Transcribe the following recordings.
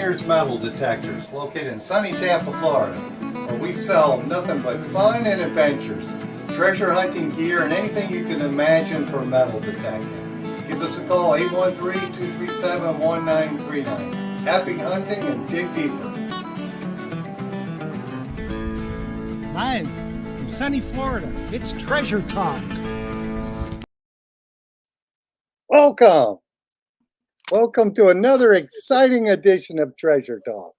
Pioneers Metal Detectors, located in sunny Tampa, Florida, where we sell nothing but fun and adventures, treasure hunting gear, and anything you can imagine for metal detecting. Give us a call, 813-237-1939. Happy hunting and dig deeper. Live from sunny Florida, it's Treasure Talk. Welcome to another exciting edition of Treasure Talk.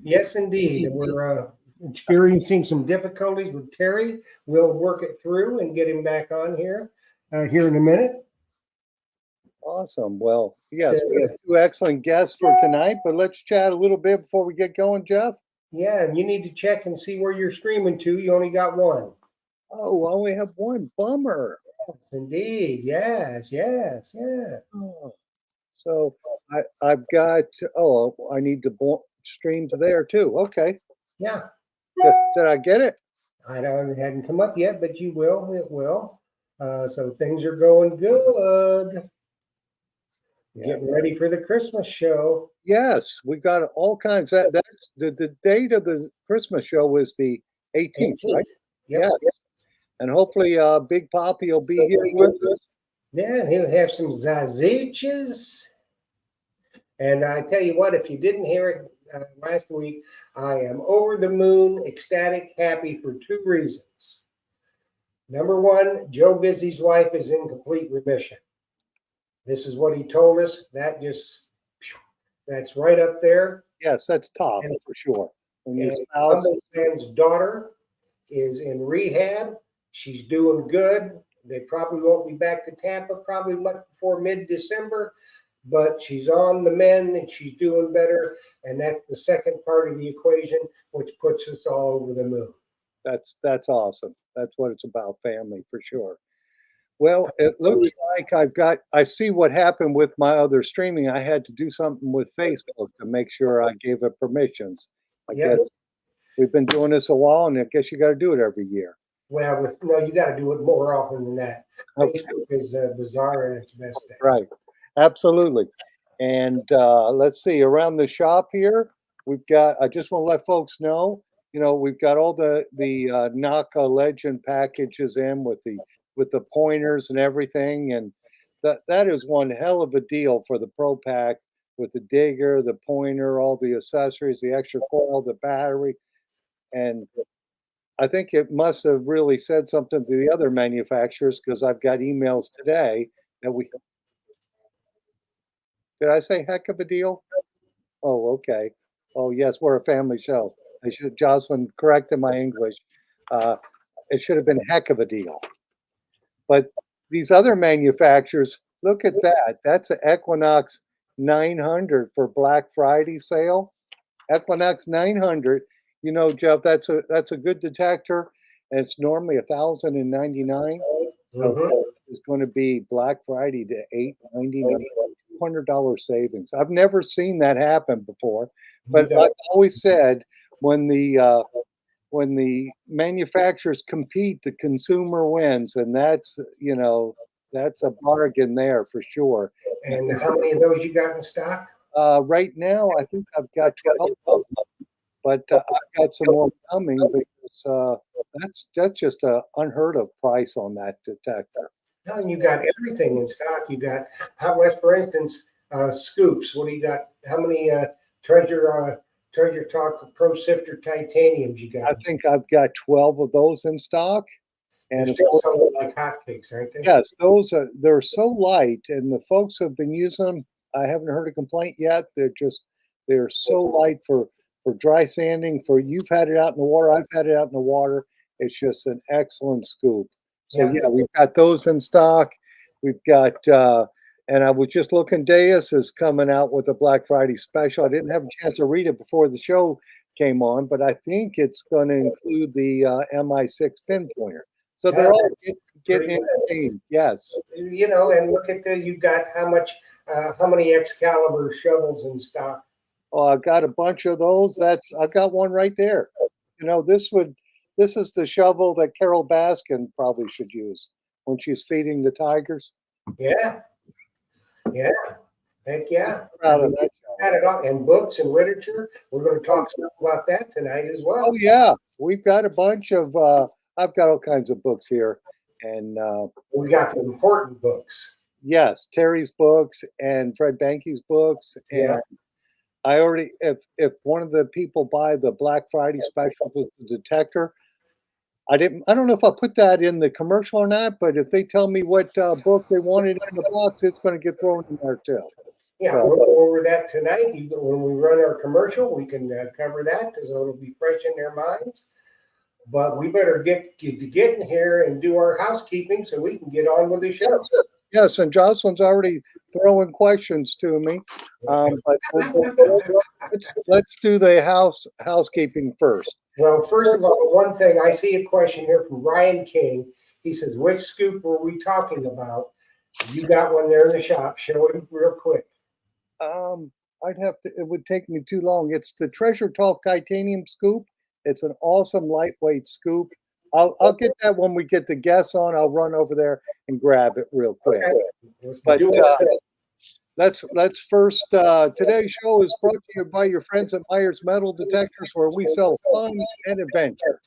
Yes, indeed. We're experiencing some difficulties with Terry. We'll work it through and get him back on here in a minute. Awesome. Well, yes, we have two excellent guests for tonight, but let's chat a little bit before we get going, Jeff. Yeah, and you need to check and see where you're streaming to. You only got one. Oh, I only have one. Bummer. Yes, indeed. Yes. Oh. So I've got, I need to stream to there too. Okay. Yeah. Did I get it? I don't, it hadn't come up yet, but you will. It will. So things are going good. Yeah. Getting ready for the Christmas show. Yes, we got all kinds. That's the date of the Christmas show is the 18th, right? Yep. Yes. And hopefully Big Poppy will be here with us. Yeah, and he'll have some zaziches. And I tell you what, if you didn't hear it last week, I am over the moon, ecstatic, happy for two reasons. Number one, Joe Vizzi's wife is in complete remission. This is what he told us. That's right up there. Yes, that's top for sure. And Man's daughter is in rehab. She's doing good. They probably won't be back to Tampa probably much before mid-December, but she's on the mend and she's doing better. And that's the second part of the equation, which puts us all over the moon. That's awesome. That's what it's about, family, for sure. Well, it looks like I see what happened with my other streaming. I had to do something with Facebook to make sure I gave it permissions. I guess we've been doing this a while, and I guess you got to do it every year. Well, no, you got to do it more often than that. Facebook is bizarre in its best day. Right. Absolutely. And let's see, around the shop here, we've got, I just want to let folks know, we've got all the Naka Legend packages in with the pointers and everything. And that is one hell of a deal for the Pro Pack with the digger, the pointer, all the accessories, the extra coil, the battery. And I think it must have really said something to the other manufacturers, because I've got emails today that did I say heck of a deal? Oh, okay. Oh, yes, we're a family show. Jocelyn corrected my English. It should have been heck of a deal. But these other manufacturers, look at that. That's an Equinox 900 for Black Friday sale. Equinox 900. Jeff, that's a good detector, and it's normally $1,099. So it's going to be Black Friday to $899, $200 savings. I've never seen that happen before, but I've always said when the manufacturers compete, the consumer wins, and that's a bargain there for sure. And how many of those you got in stock? Right now, I think I've got 12 of them. But I've got some more coming, because that's just an unheard of price on that detector. And you got everything in stock. You got, for instance, scoops. What do you got? How many Treasure Talk Pro Sifter titaniums you got? I think I've got 12 of those in stock. And they're still selling like hotcakes, aren't they? Yes, they're so light, and the folks who have been using them, I haven't heard a complaint yet. They're so light for dry sanding. You've had it out in the water, I've had it out in the water. It's just an excellent scoop. So yeah, we've got those in stock. We've got, and I was just looking, Deus is coming out with a Black Friday special. I didn't have a chance to read it before the show came on, but I think it's going to include the MI6 pinpointer. So they're all getting entertained. Yes. And look at you've got how many Excalibur shovels in stock? Oh, I've got a bunch of those. I've got one right there. This is the shovel that Carol Baskin probably should use when she's feeding the tigers. Yeah. Heck yeah. Proud of that Got it all, and books and literature. We're going to talk some about that tonight as well. Oh yeah, we've got a bunch of. I've got all kinds of books here, and We got the important books. yes, Terry's books and Fred Banke's books, Yeah. and I already. If one of the people buy the Black Friday special with the detector, I didn't. I don't know if I put that in the commercial or not, but if they tell me what book they wanted in the box, it's going to get thrown in there too. Yeah, So- we'll go over that tonight. When we run our commercial, we can cover that because it'll be fresh in their minds. But we better get in here and do our housekeeping so we can get on with the show. Yes, and Jocelyn's already throwing questions to me, but let's do the housekeeping first. Well, first of all, one thing, I see a question here from Ryan King. He says, which scoop were we talking about? You got one there in the shop. Show him real quick. I'd have to. It would take me too long. It's the Treasure Talk Titanium Scoop. It's an awesome lightweight scoop. I'll get that when we get the guests on. I'll run over there and grab it real quick. Okay. But let's first. Today's show is brought to you by your friends at Myers Metal Detectors, where we sell fun and adventure.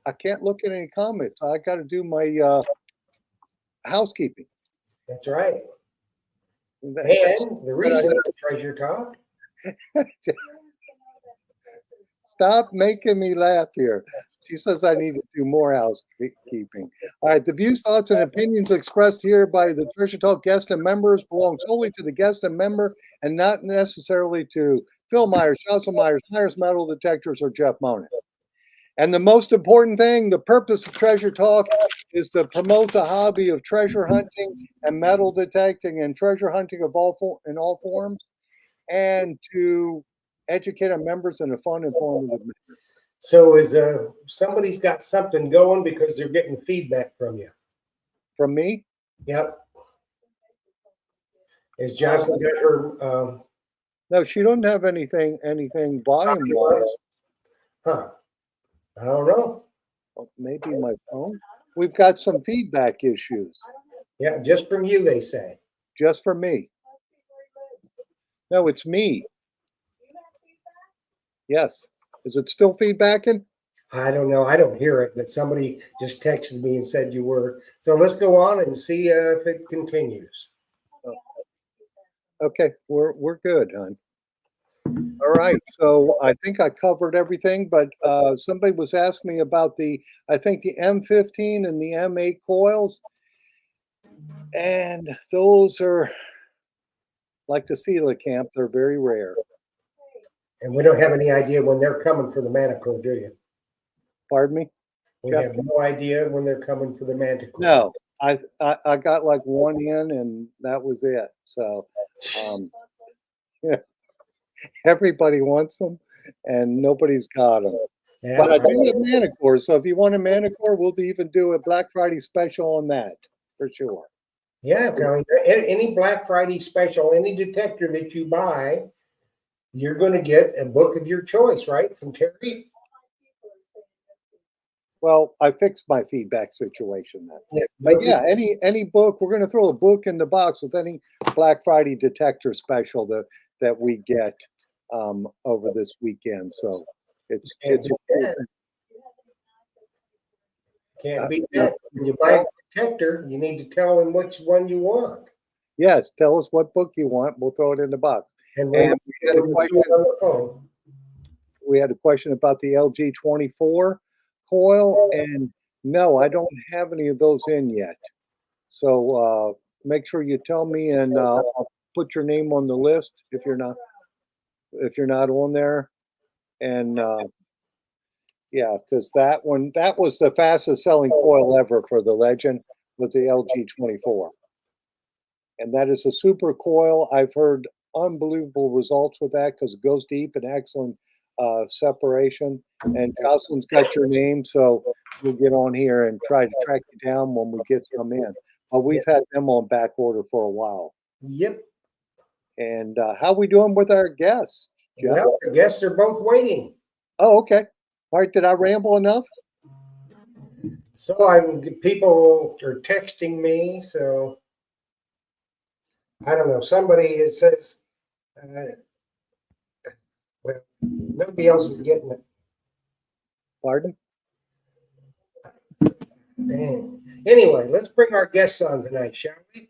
I can't look at any comments. I got to do my housekeeping. That's right. And And the reason for Treasure Talk. Stop making me laugh here. She says I need to do more housekeeping. All right, the views, thoughts, and opinions expressed here by the Treasure Talk guests and members belong solely to the guest and member and not necessarily to Phil Myers, Jocelyn Myers, Myers Metal Detectors, or Jeff Monin. And the most important thing, the purpose of Treasure Talk is to promote the hobby of treasure hunting and metal detecting and treasure hunting of in all forms, and to educate our members in a fun, informative manner. So is somebody's got something going because they're getting feedback from you. From me? Yep. Has Jocelyn got her No, she doesn't have anything volume wise. huh? I don't know. Maybe my phone. We've got some feedback issues. Yeah, just from you, they say. Just for me. No, it's me. Yes. Is it still feedbacking? I don't know. I don't hear it, but somebody just texted me and said you were. So let's go on and see if it continues. Okay, we're good, hon. All right, so I think I covered everything, but somebody was asking me about I think the M15 and the M8 coils, and those are like the coelacanth, they're very rare. And we don't have any idea when they're coming for the Manticore, do you? Pardon me? We Yeah. have no idea when they're coming for the Manticore. No, I got like one in, and that was it. So, yeah, everybody wants them, and nobody's got them. Yeah, But I do have Manticore, so if you want a Manticore, we'll even do a Black Friday special on that for sure. yeah, Connie, any Black Friday special, any detector that you buy, you're going to get a book of your choice, right, from Terry? Well, I fixed my feedback situation then. Yeah, But yeah, any book, we're going to throw a book in the box with any Black Friday detector special that we get over this weekend. So it's can't beat that. When you buy a detector, you need to tell them which one you want. yes. Tell us what book you want. We'll throw it in the box. And And we had a we'll do question. it on the phone. We had a question about the LG 24 coil, and no, I don't have any of those in yet. So make sure you tell me, and I'll put your name on the list if you're not on there. And yeah, because that was the fastest selling coil ever for the Legend, was the LG 24, and that is a super coil. I've heard unbelievable results with that because it goes deep and excellent separation. And Jocelyn's got your name, so we'll get on here and try to track you down when we get some in. But we've had them on back order for a while. Yep. And how we doing with our guests, Jeff? Well, I guess they're both waiting. Oh, okay. All right. Did I ramble enough? So people are texting me. So I don't know, somebody it says, well, nobody else is getting it. Pardon? Man. Anyway, let's bring our guests on tonight, shall we?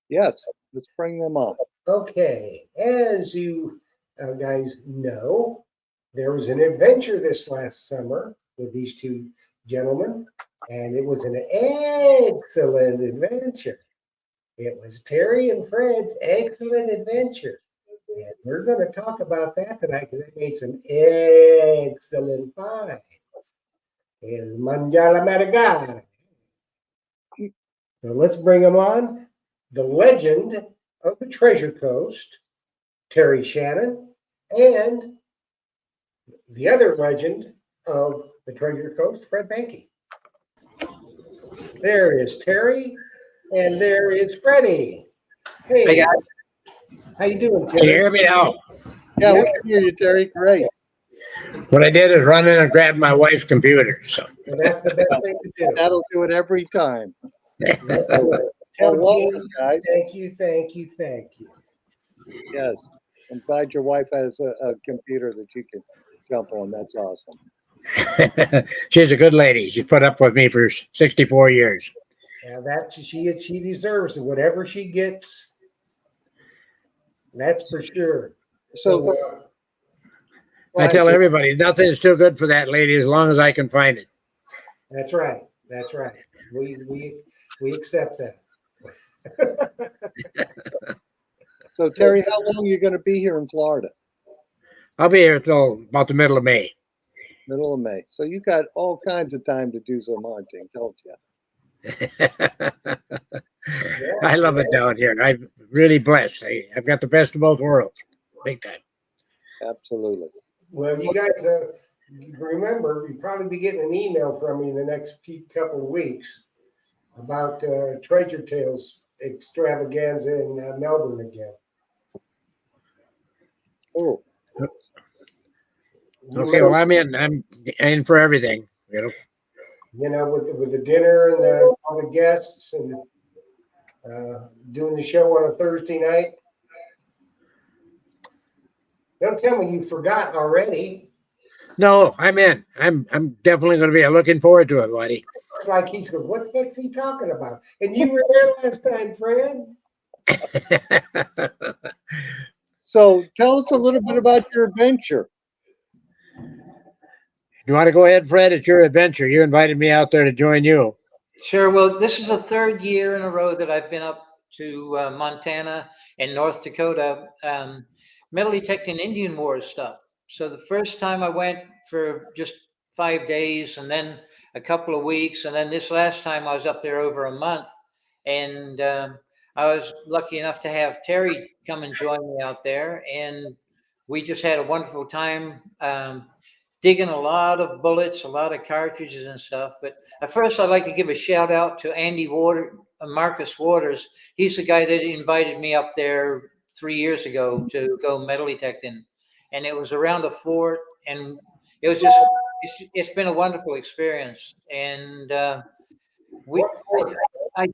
Yes, let's bring them up. Okay, as you guys know, there was an adventure this last summer with these two gentlemen, and it was an excellent adventure. It was Terry and Fred's excellent adventure. And we're going to talk about that tonight because they made some excellent finds. El Manjala Madagara. So let's bring them on. The legend of the Treasure Coast, Terry Shannon, and the other legend of the Treasure Coast, Fred Banke. There is Terry, and there is Freddie. Hey, guys. How you doing, Can you Terry? hear me now? Yeah, we Yep. can hear you, Terry. Great. What I did is run in and grab my wife's computer. So And that's the best thing to do. That'll do it every time. Tell Well, welcome, Jim, guys. thank you, thank you, thank you. Yes. I'm glad your wife has a computer that you can jump on. That's awesome. she's a good lady. She's put up with me for 64 years. Yeah, that she deserves it. Whatever she gets, that's for sure. So, I tell everybody nothing is too good for that lady as long as I can find it. That's right. That's right. We accept that. So Terry, how long are you going to be here in Florida? I'll be here till about the middle of May. Middle of May. So you got all kinds of time to do some hunting, don't you? I love it down here. I'm really blessed. I've got the best of both worlds. Big time. Absolutely. Well, you guys remember, you'll probably be getting an email from me in the next couple of weeks about Treasure Tales extravaganza in Melbourne again. Oh, Okay, well, I'm in. I'm in for everything. You know. With the dinner and all the guests and doing the show on a Thursday night. Don't tell me you forgot already. No, I'm in. I'm definitely going to be looking forward to it, buddy. It's like he's going, what the heck's he talking about? And you were there last time, Fred. so tell us a little bit about your adventure. You want to go ahead, Fred? It's your adventure. You invited me out there to join you. Sure. Well, this is the third year in a row that I've been up to Montana and North Dakota, metal detecting Indian Wars stuff. So the first time I went for just 5 days and then a couple of weeks. And then this last time I was up there over a month. And I was lucky enough to have Terry come and join me out there. And we just had a wonderful time digging a lot of bullets, a lot of cartridges and stuff. But at first, I'd like to give a shout out to Marcus Waters. He's the guy that invited me up there 3 years ago to go metal detecting. And it was around a fort. And it was just, it's been a wonderful experience. And I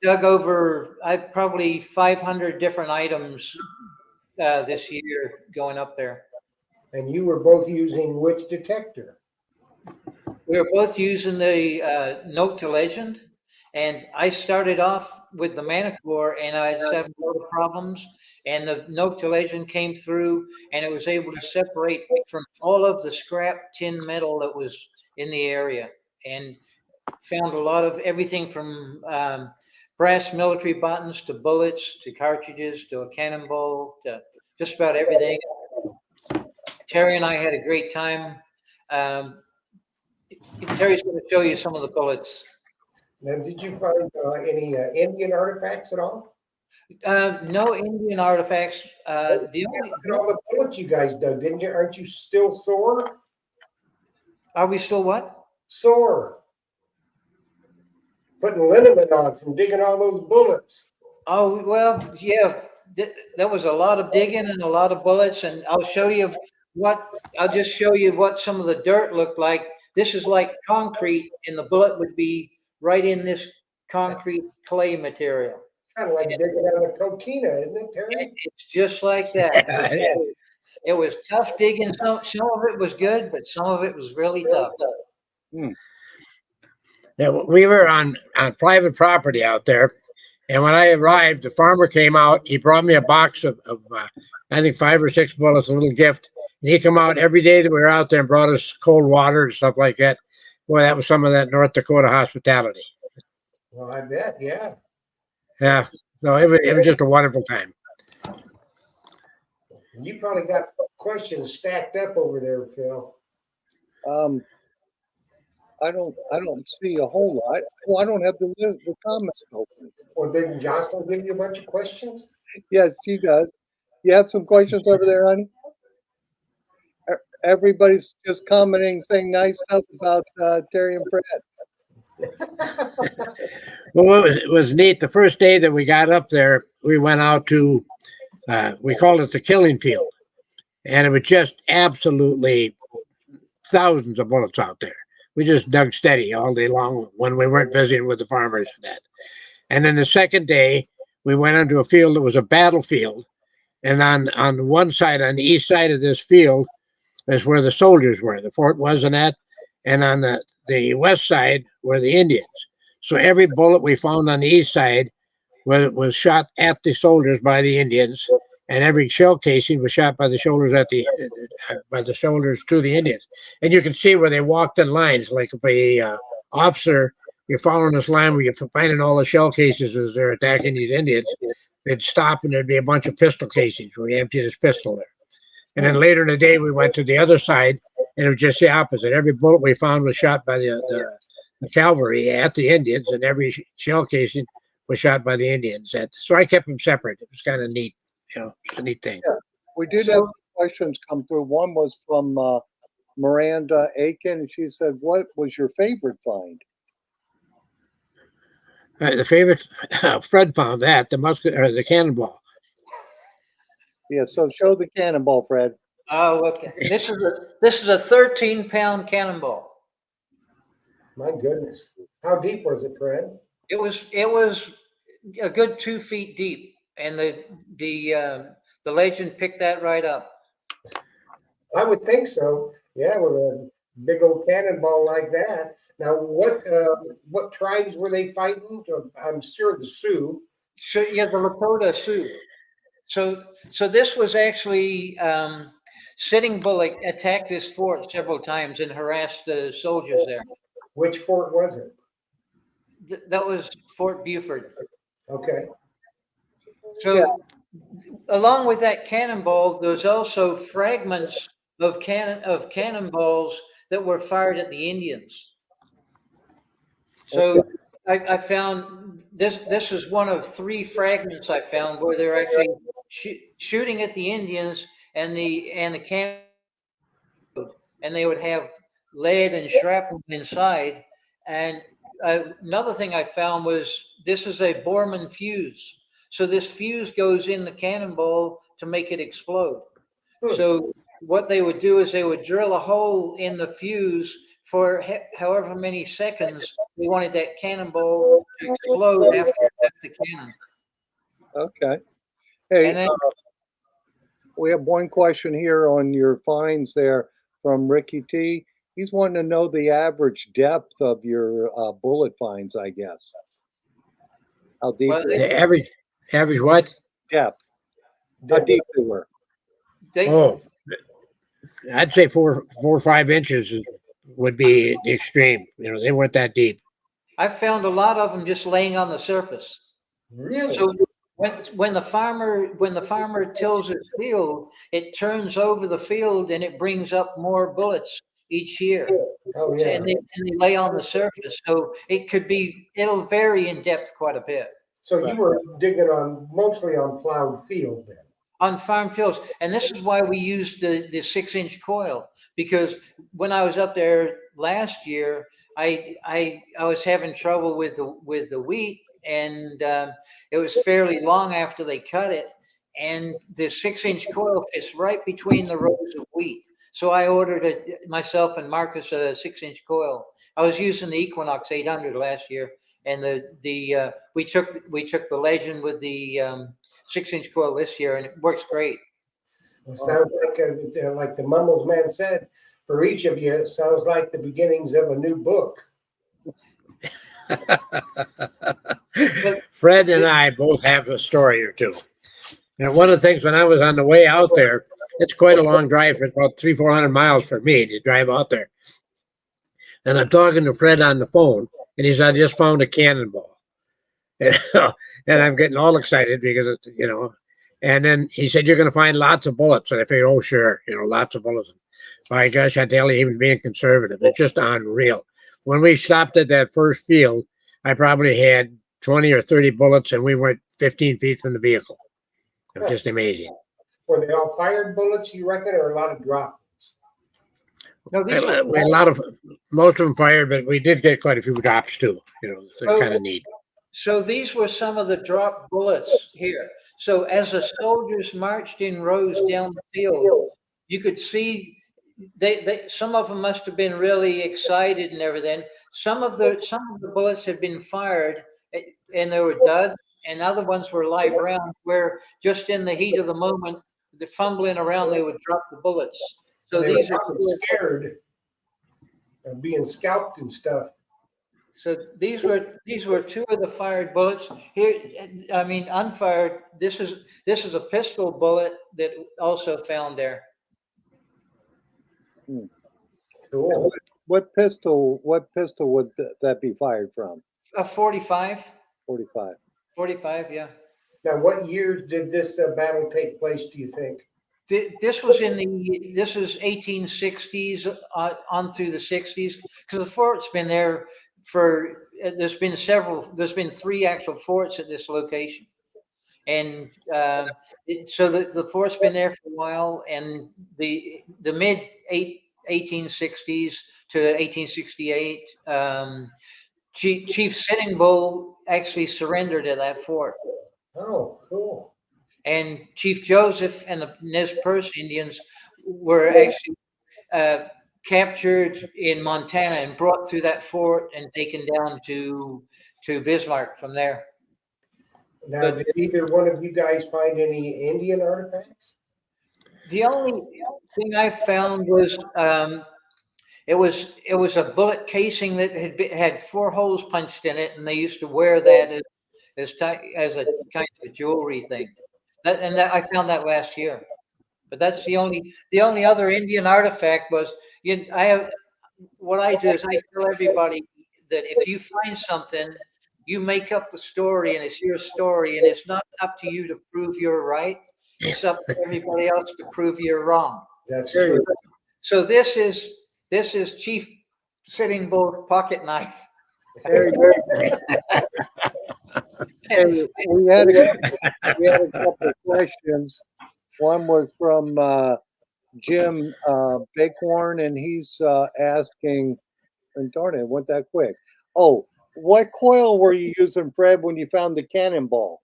dug over probably 500 different items this year going up there. And you were both using which detector? We were both using the Note to Legend, and I started off with the Manticore, and I had several other problems, and the Note to Legend came through, and it was able to separate from all of the scrap tin metal that was in the area, and found a lot of everything from brass military buttons to bullets to cartridges to a cannonball to just about everything. Terry and I had a great time. Terry's going to show you some of the bullets. Now, did you find any Indian artifacts at all? No Indian artifacts. The only, Look at all the bullets you guys dug, didn't you? Aren't you still sore? are we still what? Sore. Putting liniment on from digging all those bullets. Oh, well, yeah, there was a lot of digging and a lot of bullets, and I'll just show you what some of the dirt looked like. This is like concrete, and the bullet would be right in this concrete clay material. Kind of like digging out a coquina, isn't it, Terry? It's just like that. It was tough digging. Some of it was good, but some of it was really tough. Yeah, we were on private property out there, and when I arrived, the farmer came out. He brought me a box of I think 5 or 6 bullets, a little gift. And he come out every day that we were out there and brought us cold water and stuff like that. Boy, that was some of that North Dakota hospitality. Well, I bet, yeah. Yeah, so it was just a wonderful time. You probably got questions stacked up over there, Phil. I don't see a whole lot. Well, I don't have the list, the comments open. Or didn't Jocelyn give you a bunch of questions? Yes, she does. You have some questions over there, honey? Everybody's just commenting, saying nice stuff about Terry and Fred. Well, it was neat. The first day that we got up there, we went out to, we called it the killing field. And it was just absolutely thousands of bullets out there. We just dug steady all day long when we weren't visiting with the farmers and that. And then the second day, we went onto a field that was a battlefield. And on one side, on the east side of this field, is where the soldiers were. The fort was in that. And on the west side were the Indians. So every bullet we found on the east side was shot at the soldiers by the Indians, and every shell casing was shot by the shoulders to the Indians. And you can see where they walked in lines, like if a officer, you're following this line where you're finding all the shell cases as they're attacking these Indians, they'd stop and there'd be a bunch of pistol casings where he emptied his pistol there. And then later in the day, we went to the other side, and it was just the opposite. Every bullet we found was shot by the cavalry at the Indians, and every shell casing was shot by the Indians. So I kept them separate. It was kind of neat. It's a neat thing. Yeah, we did have some questions come through. One was from Miranda Aiken, and she said, "What was your favorite find?" The favorite, Fred found that the cannonball. Yeah, so show the cannonball, Fred. Oh, okay. This is a 13-pound cannonball. My goodness. How deep was it, Fred? It was a good 2 feet deep, and the legend picked that right up. I would think so. Yeah, with a big old cannonball like that. Now, what tribes were they fighting? I'm sure the Sioux. So yeah, the Lakota Sioux. So this was actually Sitting Bull attacked this fort several times and harassed the soldiers there. Which fort was it? That was Fort Buford. Okay. So along with that cannonball, there's also fragments of cannonballs that were fired at the Indians. So I found this is one of 3 fragments I found where they're actually shooting at the Indians and the cannon, and they would have lead and shrapnel inside. And another thing I found was this is a Borman fuse. So this fuse goes in the cannonball to make it explode. So what they would do is they would drill a hole in the fuse for however many seconds they wanted that cannonball to explode after it left the cannon. Okay. Hey, And then, we have one question here on your finds there from Ricky T. He's wanting to know the average depth of your bullet finds, I guess. How deep? Well, The average what? Depth. How deep they were. I'd say 4 or 5 inches would be the extreme. They weren't that deep. I found a lot of them just laying on the surface. Really? So when the farmer tills his field, it turns over the field and it brings up more bullets each year. Oh, yeah. And they lay on the surface. So it'll vary in depth quite a bit. So you were digging mostly on plowed field then? On farm fields. And this is why we used the 6-inch coil, because when I was up there last year, I was having trouble with the wheat, and it was fairly long after they cut it, and the 6-inch coil fits right between the rows of wheat. So I ordered myself and Marcus a 6-inch coil. I was using the Equinox 800 last year, And we took the Legend with the 6-inch coil this year, and it works great. It sounds like the Mumbles man said, for each of you, it sounds like the beginnings of a new book. Fred and I both have a story or two. And one of the things when I was on the way out there, it's quite a long drive. It's about 300-400 miles for me to drive out there. And I'm talking to Fred on the phone, and he said, I just found a cannonball. And I'm getting all excited because it's, and then he said, you're going to find lots of bullets. And I figured, oh, sure, lots of bullets. My gosh, I tell you, he was being conservative. It's just unreal. When we stopped at that first field, I probably had 20 or 30 bullets, and we went 15 feet from the vehicle. It was just amazing. Were they all fired bullets, you reckon, or a lot of drops? No, We had a lot of, most of them fired, but we did get quite a few drops too. They're kind of neat. So these were some of the drop bullets here. So as the soldiers marched in rows down the field, you could see some of them must have been really excited and everything. Some of the bullets had been fired and they were dud, and other ones were live rounds where just in the heat of the moment, the fumbling around, they would drop the bullets. So they these were are scared of being scalped and stuff. So these were two of the fired bullets. Here, I mean, unfired. This is a pistol bullet that also found there. Cool. What pistol would that be fired from? A 45. 45. 45, yeah. Now, what years did this battle take place, do you think? This was 1860s on through the 60s, because the fort's been there for. There's been 3 actual forts at this location, and so the fort's been there for a while. And the mid 1860s to 1868, Chief Sitting Bull actually surrendered at that fort. Oh, cool. And Chief Joseph and the Nez Perce Indians were actually captured in Montana and brought through that fort and taken down to Bismarck from there. Now, did either one of you guys find any Indian artifacts? The only thing I found was it was a bullet casing that had 4 holes punched in it, and they used to wear that as a kind of a jewelry thing. I found that last year. But that's the only other Indian artifact was what I do is I tell everybody that if you find something, you make up the story and it's your story, and it's not up to you to prove you're right. It's up to everybody else to prove you're wrong. That's true. So this is Chief Sitting Bull pocket knife. Hey, we had a couple of questions. One was from Jim Bighorn, and he's asking, and darn it, went that quick. Oh, what coil were you using, Fred, when you found the cannonball?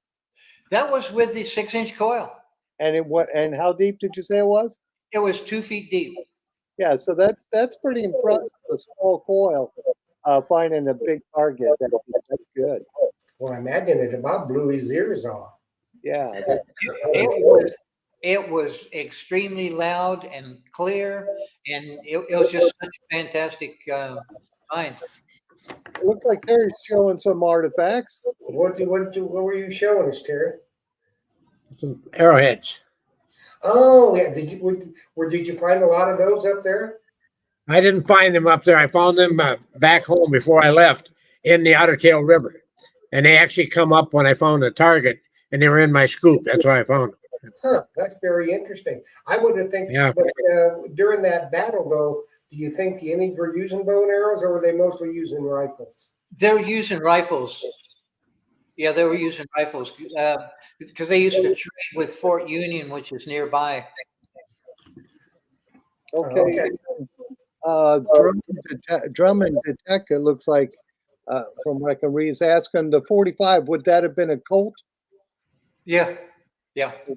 That was with the 6-inch coil. And how deep did you say it was? It was 2 feet deep. Yeah, so that's pretty impressive. A small coil, finding a big target. That's good. Well, I imagine it about blew his ears off. Yeah. It was extremely loud and clear, and it was just such a fantastic find. It looks like they're showing some artifacts. What were you showing us, Terry? Some arrowheads. Oh, yeah. Did you find a lot of those up there? I didn't find them up there. I found them back home before I left in the Otter Tail River. And they actually come up when I found the target, and they were in my scoop. That's why I found them. Huh, that's very interesting. I would have think, Yeah. but during that battle, though, do you think the Indians were using bow and arrows, or were they mostly using rifles? They were using rifles. Yeah, they were using rifles because they used to trade with Fort Union, which is nearby. Okay. Drummond Detective looks like, from what I can read, is asking the 45. Would that have been a Colt? Yeah.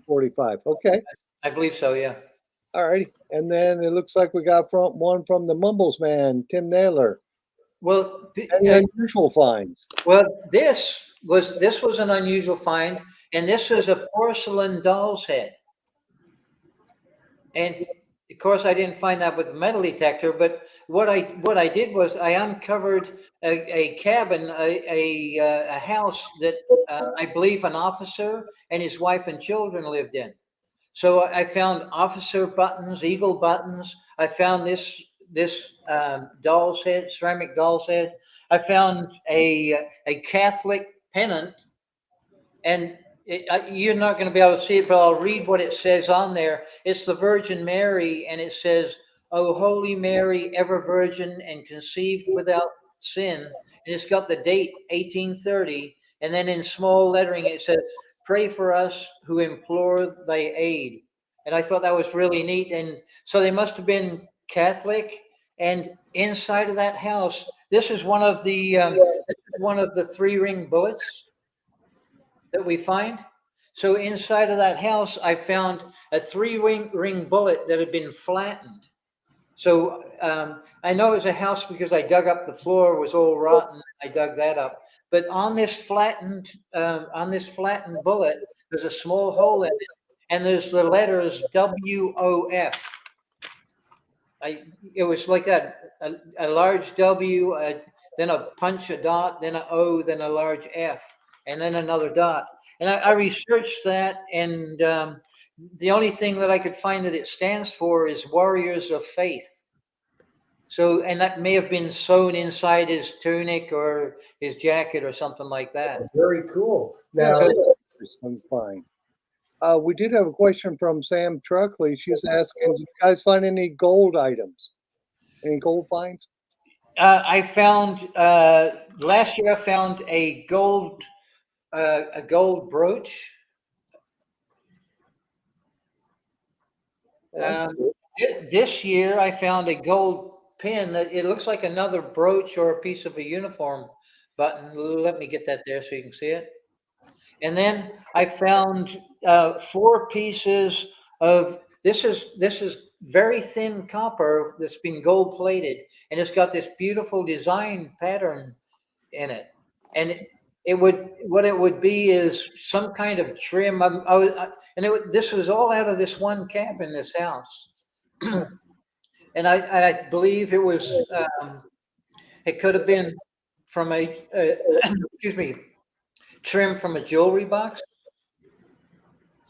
45. Okay. I believe so. Yeah. All righty. And then it looks like we got one from the Mumbles man, Tim Naylor. Well, Any unusual finds? well, this was an unusual find, and this was a porcelain doll's head. And of course, I didn't find that with the metal detector. But what I did was I uncovered a cabin, a house that I believe an officer and his wife and children lived in. So I found officer buttons, eagle buttons. I found this doll's head, ceramic doll's head. I found a Catholic pennant, and you're not going to be able to see it, but I'll read what it says on there. It's the Virgin Mary, and it says, "O Holy Mary, ever Virgin and conceived without sin." And it's got the date 1830, and then in small lettering it says, "Pray for us who implore thy aid." And I thought that was really neat. And so they must have been Catholic. And inside of that house, this is one of the 3-ring bullets that we find. So inside of that house, I found a 3-ring bullet that had been flattened. So I know it was a house because I dug up the floor, it was all rotten. I dug that up. But on this flattened bullet, there's a small hole in it, and there's the letters WOF. It was like that, a large W, then a punch, a dot, then an O, then a large F, and then another dot. And I researched that, and the only thing that I could find that it stands for is Warriors of Faith. So, and that may have been sewn inside his tunic or his jacket or something like that. Very cool. Now, Interesting find. We did have a question from Sam Truckley. She's asking, did you guys find any gold items? Any gold finds? I found last year. I found a gold brooch. This year, I found a gold pin that it looks like another brooch or a piece of a uniform button. Let me get that there so you can see it. And then I found 4 pieces of this is very thin copper that's been gold plated, and it's got this beautiful design pattern in it. And what it would be is some kind of trim. This was all out of this one cabin, this house. And I believe it was it could have been from a excuse me, trim from a jewelry box.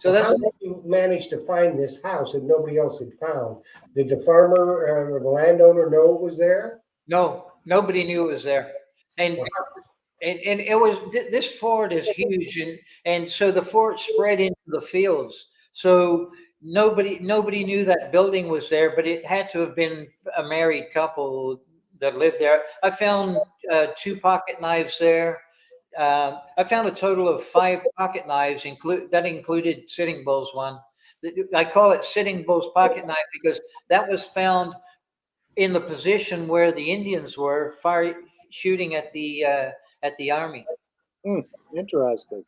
So that's how did you manage to find this house that nobody else had found? Did the farmer or the landowner know it was there? no, nobody knew it was there. And it was this fort is huge, and so the fort spread into the fields. So nobody knew that building was there, but it had to have been a married couple that lived there. I found 2 pocket knives there. I found a total of 5 pocket knives, that included Sitting Bull's one. I call it Sitting Bull's pocket knife because that was found in the position where the Indians were shooting at the army. Interesting.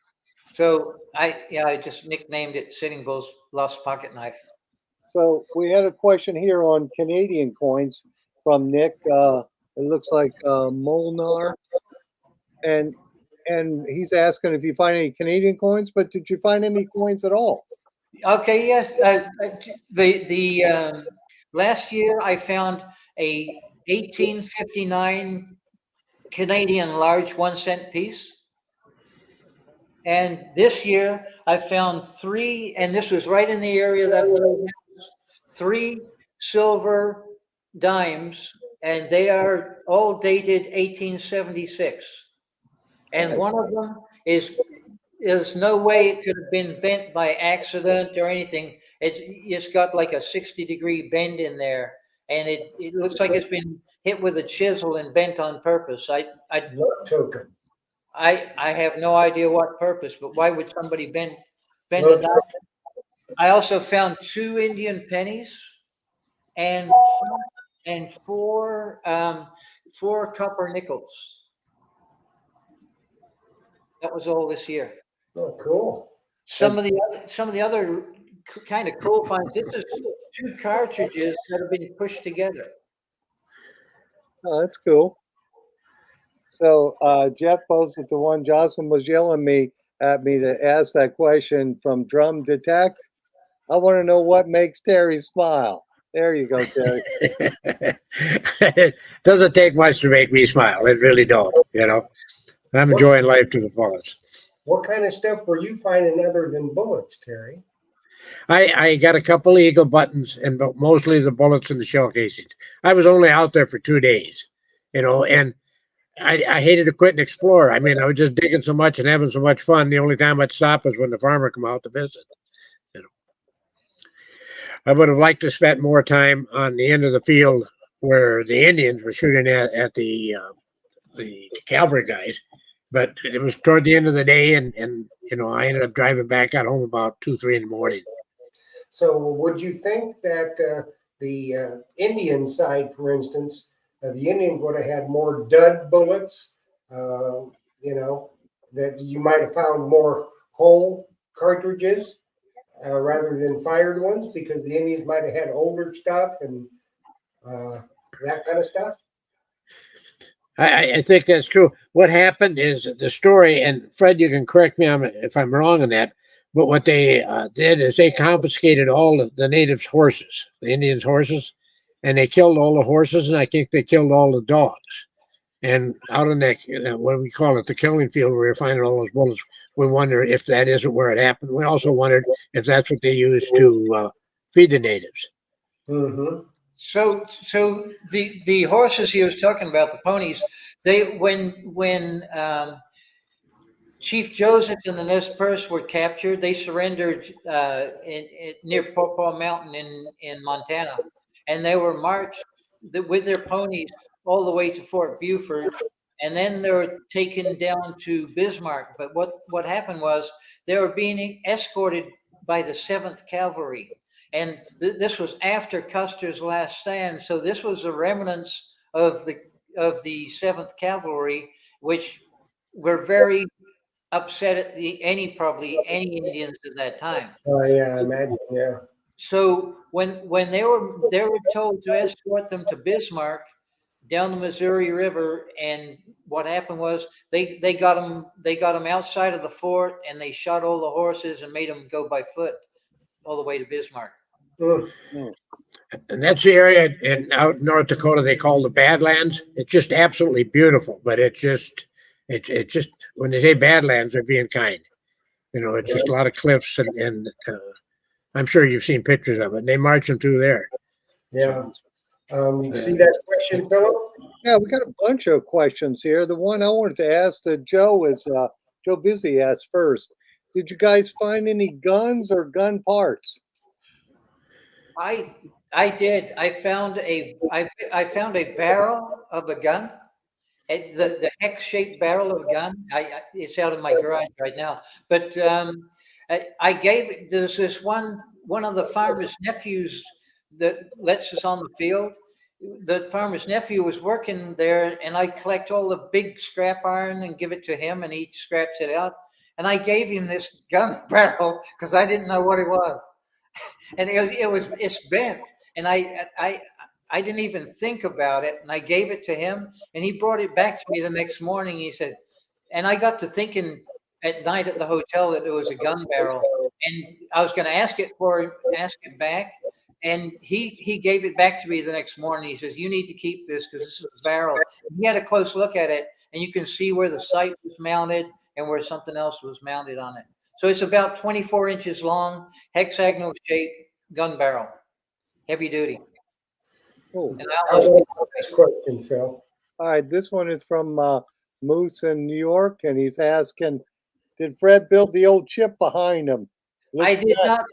So I just nicknamed it Sitting Bull's lost pocket knife. So we had a question here on Canadian coins from Nick. It looks like Molnar, and he's asking if you find any Canadian coins, but did you find any coins at all? Okay, yes. The last year I found a 1859 Canadian large 1-cent piece. And this year I found 3, and this was right in the area that 3 silver dimes, and they are all dated 1876. And one of them there's no way it could have been bent by accident or anything. It's got like a 60-degree bend in there, and it looks like it's been hit with a chisel and bent on purpose. What token? I have no idea what purpose, but why would somebody bend a dime? I also found 2 Indian pennies and 4 copper nickels. That was all this year. Oh, cool. Some of the other kind of cool finds. This is 2 cartridges that have been pushed together. Oh, that's cool. So Jeff posted the one Jocelyn was yelling at me to ask that question from Drum Detect. I want to know what makes Terry smile. There you go, Terry. It doesn't take much to make me smile. It really don't. I'm enjoying life to the fullest. What kind of stuff were you finding other than bullets, Terry? I got a couple of eagle buttons and mostly the bullets and the shell casings. I was only out there for 2 days, and I hated to quit and explore. I mean, I was just digging so much and having so much fun. The only time I'd stop was when the farmer come out to visit. I would have liked to spend more time on the end of the field where the Indians were shooting at the cavalry guys, but it was toward the end of the day, and I ended up driving back. Got home about 2, 3 in the morning. So would you think that the Indian side, for instance, the Indians would have had more dud bullets, that you might have found more whole cartridges rather than fired ones because the Indians might have had older stuff and that kind of stuff? I think that's true. What happened is the story, and Fred, you can correct me if I'm wrong on that, but what they did is they confiscated all the natives' horses, the Indians' horses, and they killed all the horses, and I think they killed all the dogs. And out in that, what we call it, the killing field, where we're finding all those bullets, we wonder if that isn't where it happened. We also wondered if that's what they used to feed the natives. Mm-hmm. So the horses he was talking about, the ponies, when Chief Joseph and the Nez Perce were captured, they surrendered near Paw Mountain in Montana, and they were marched with their ponies all the way to Fort Buford, and then they were taken down to Bismarck. But what happened was they were being escorted by the 7th Cavalry. And this was after Custer's last stand, so this was the remnants of the 7th Cavalry, which were very upset at probably any Indians at that time. Oh yeah, I imagine. Yeah. So when they were told to escort them to Bismarck down the Missouri River, and what happened was they got them outside of the fort, and they shot all the horses and made them go by foot all the way to Bismarck. And that's the area out in North Dakota they call the Badlands. It's just absolutely beautiful, but it's just when they say Badlands, they're being kind. It's just a lot of cliffs, and I'm sure you've seen pictures of it. And they march them through there. Yeah. You see that question, Philip? Yeah, we got a bunch of questions here. The one I wanted to ask to Joe is Joe Busy asked first. Did you guys find any guns or gun parts? I did. I found a barrel of a gun, the hex-shaped barrel of a gun. It's out in my garage right now. But there's this one of the farmer's nephews that lets us on the field. The farmer's nephew was working there, and I collect all the big scrap iron and give it to him, and he scraps it out. And I gave him this gun barrel because I didn't know what it was. And it's bent, and I didn't even think about it, and I gave it to him, and he brought it back to me the next morning. He said, and I got to thinking at night at the hotel that it was a gun barrel, and I was going to ask it back, and he gave it back to me the next morning. He says, you need to keep this because this is a barrel. And he had a close look at it, and you can see where the sight was mounted and where something else was mounted on it. So it's about 24 inches long, hexagonal shape gun barrel, heavy duty. Oh, This question, Phil. all right. This one is from Moose in New York, and he's asking, did Fred build the old ship behind him? I did not.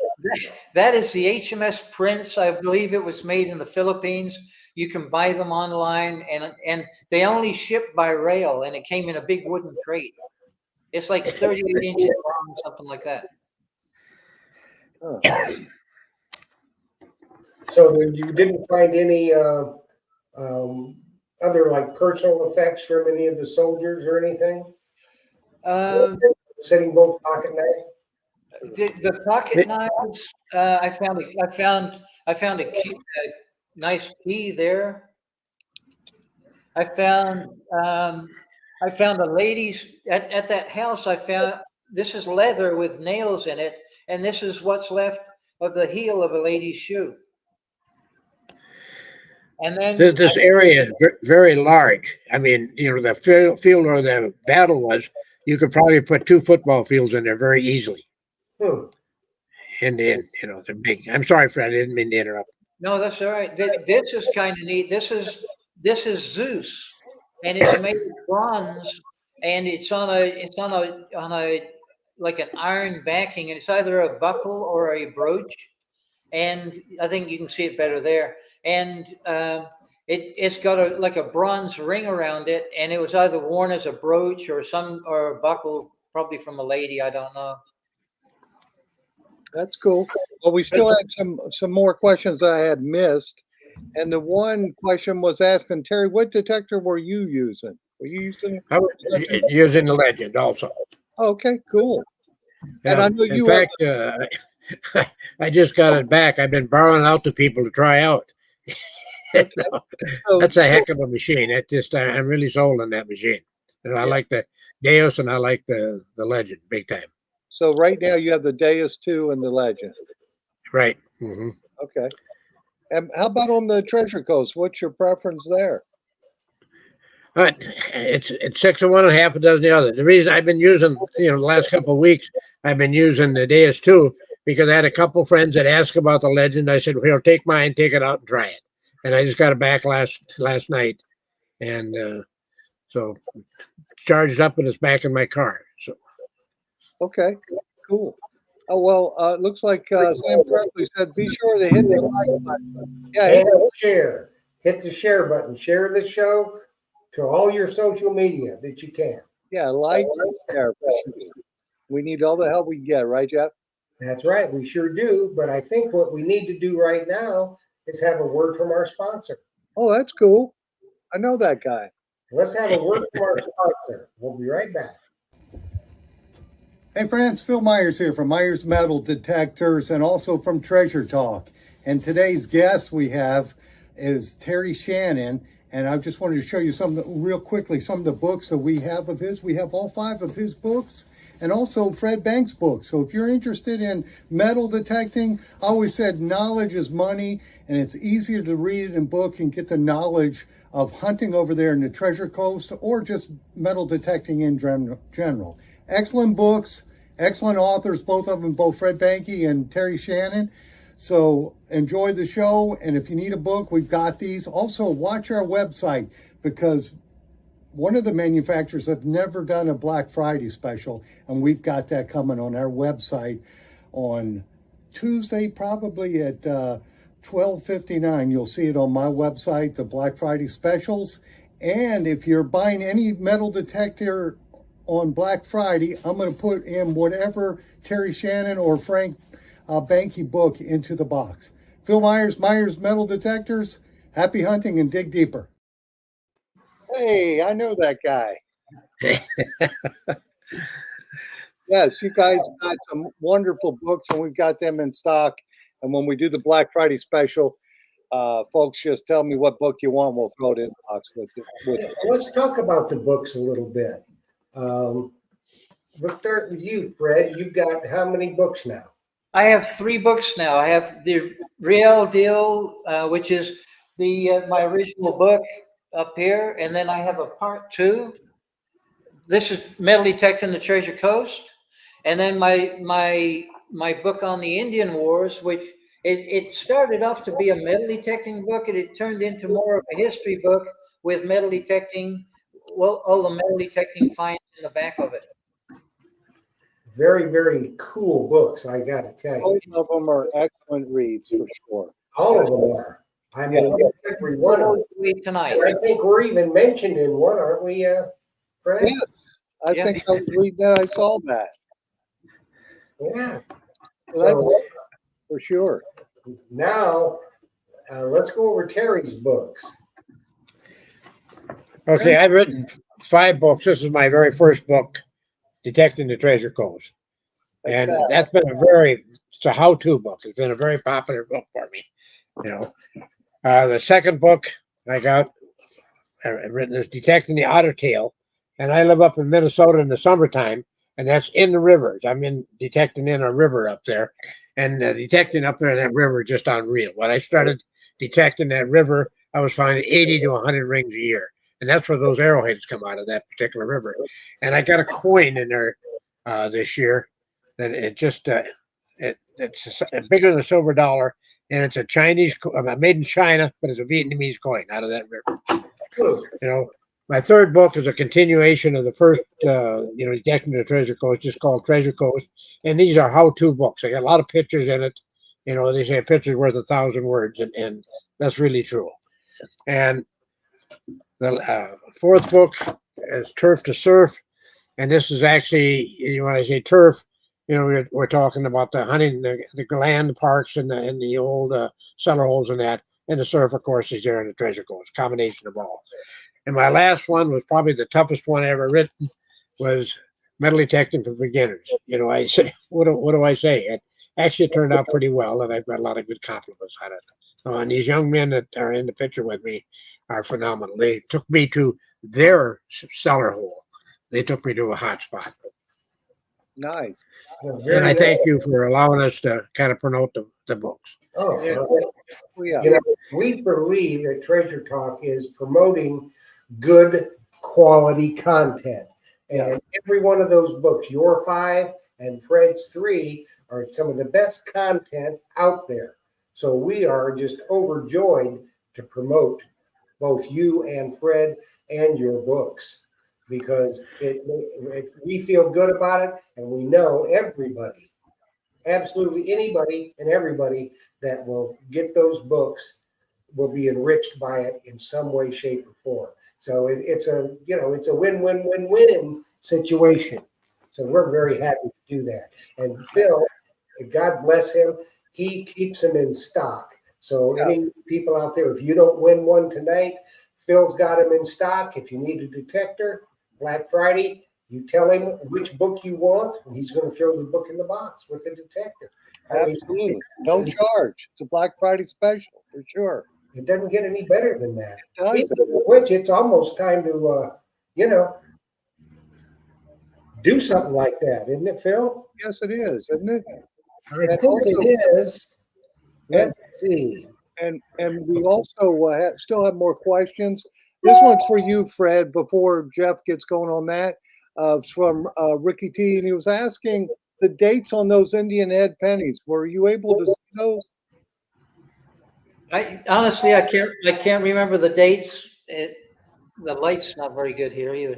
That is the HMS Prince. I believe it was made in the Philippines. You can buy them online, and they only ship by rail, and it came in a big wooden crate. It's like 38 inches long, something like that. Huh. So you didn't find any other like personal effects from any of the soldiers or anything? Setting both pocket knives. The pocket knives. I found a nice key there. I found I found a lady's at that house. I found this is leather with nails in it, and this is what's left of the heel of a lady's shoe. And then This area is very large. I mean, you know, the field where the battle was, you could probably put 2 football fields in there very easily. Hmm. And then, you know, they're big. I'm sorry, Fred. I didn't mean to interrupt. no, that's all right. This is kind of neat. This is Zeus, and it's made of bronze, and it's on a like an iron backing, and it's either a buckle or a brooch, and I think you can see it better there. And it's got a bronze ring around it, and it was either worn as a brooch or a buckle, probably from a lady. I don't know. That's cool. Well, we still had some more questions that I had missed. And the one question was asking Terry, what detector were you using? Were you using? I was using the legend also. Okay, cool. And I know In you fact, I just got it back. I've been borrowing out to people to try out. so, That's a heck of a machine. I'm really sold on that machine. And I like the Deus and I like the legend big time. so right now you have the Deus 2 and the Legend. Right. Mm-hmm. Okay. And how about on the Treasure Coast? What's your preference there? It's 6 of one and half a dozen the other. The reason I've been using, the last couple of weeks, I've been using the Deus 2 because I had a couple friends that asked about the legend. I said, well, take mine, take it out and try it. And I just got it back last night. And so charged up and it's back in my car. So Okay, cool. Oh, well, it looks like Sam Presley said, be sure to hit the like button. Yeah, And share. Hit the share button. Share the show to all your social media that you can. yeah, like and share. We need all the help we can get, right, Jeff? That's right. We sure do. But I think what we need to do right now is have a word from our sponsor. Oh, that's cool. I know that guy. Let's have a word from our sponsor. We'll be right back. Hey friends, Phil Myers here from Myers Metal Detectors and also from Treasure Talk. And today's guest we have is Terry Shannon. And I just wanted to show you some of the books that we have of his. We have all 5 of his books and also Fred Banks' books. So if you're interested in metal detecting, I always said knowledge is money, and it's easier to read it in book and get the knowledge of hunting over there in the Treasure Coast or just metal detecting in general. Excellent books, excellent authors, both of them, both Fred Banke and Terry Shannon. So enjoy the show, and if you need a book, we've got these. Also, watch our website, because one of the manufacturers have never done a Black Friday special, and we've got that coming on our website on Tuesday, probably at 12:59. You'll see it on my website, the Black Friday specials. And if you're buying any metal detector on Black Friday, I'm going to put in whatever Terry Shannon or Frank Banke book into the box. Phil Myers, Myers Metal Detectors. Happy hunting and dig deeper. Hey, I know that guy. Yes, you guys got some wonderful books, and we've got them in stock. And when we do the Black Friday special, folks, just tell me what book you want. We'll throw it in the box with you. Let's talk about the books a little bit. Let's start with you, Fred. You've got how many books now? I have 3 books now. I have the Real Deal, which is my original book up here, and then I have a part 2. This is Metal Detecting the Treasure Coast, and then my book on the Indian Wars, which it started off to be a metal detecting book, and it turned into more of a history book with metal detecting, well, all the metal detecting finds in the back of it. Very, very cool books, I got to tell you. Both of them are excellent reads for sure. All of them are. I mean, every one of them. Tonight. I think we're even mentioned in one, aren't we, Fred? Yes, I think I was reading that. I saw that. Yeah. So for sure. Now, let's go over Terry's books. Okay, I've written 5 books. This is my very first book, Detecting the Treasure Coast. And that's been it's a how-to book. It's been a very popular book for me. The second book I've written is Detecting the Otter Tail. And I live up in Minnesota in the summertime, and that's in the rivers. I'm in detecting in a river up there, and detecting up there in that river just unreal. When I started detecting that river, I was finding 80 to 100 rings a year, and that's where those arrowheads come out of that particular river. And I got a coin in there this year that it's bigger than a silver dollar, and it's a Chinese made in China, but it's a Vietnamese coin out of that river. You know, my third book is a continuation of the first, Detecting the Treasure Coast, just called Treasure Coast. And these are how-to books. I got a lot of pictures in it. You know, they say a picture's worth 1,000 words, and that's really true. And the fourth book is Turf to Surf. And this is actually, when I say turf, we're talking about the hunting, the land parks and the old cellar holes and that. And the surf, of course, is there in the Treasure Coast, combination of all. And my last one was probably the toughest one I ever written, was metal detecting for beginners. I said, what do I say? It actually turned out pretty well, and I've got a lot of good compliments on it. And these young men that are in the picture with me are phenomenal. They took me to their cellar hole. They took me to a hot spot. Nice. And I thank you for allowing us to kind of promote the books. Oh, Yeah. Yeah. we believe that Treasure Talk is promoting good quality content. And every one of those books, your 5 and Fred's 3, are some of the best content out there. So we are just overjoyed to promote both you and Fred and your books, because we feel good about it, and we know everybody, absolutely anybody and everybody that will get those books will be enriched by it in some way, shape, or form. So it's a win-win-win-win situation. So we're very happy to do that. And Phil, God bless him, he keeps them in stock. So any people out there, if you don't win one tonight, Phil's got them in stock. If you need a detector, Black Friday, you tell him which book you want, and he's going to throw the book in the box with the detector. Absolutely. No charge. It's a Black Friday special for sure. It doesn't get any better than that. Does it? Which it's almost time to, do something like that, isn't it, Phil? Yes, it is, isn't it? I think it is. Let's see. And we also still have more questions. This one's for you, Fred, before Jeff gets going on that. It's from Ricky T, and he was asking the dates on those Indian head pennies. Were you able to see those? I honestly, I can't remember the dates. The light's not very good here either.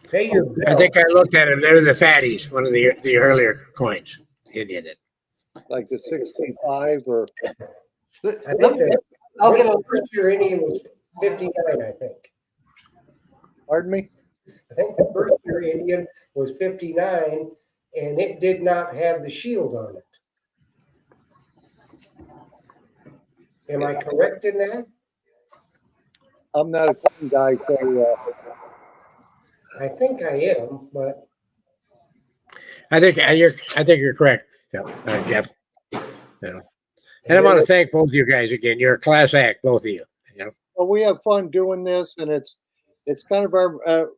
Pay your bill. I think I looked at them. They were the fatties, one of the earlier coins. Indian it. Like the 65 or? I think the first year Indian was 59, I think. Pardon me? I think the first year Indian was 59, and it did not have the shield on it. Am I correct in that? I'm not a coin guy, so I think I am, but I think you're correct, Jeff. And I want to thank both of you guys again. You're a class act, both of you. well, we have fun doing this, and it's kind of our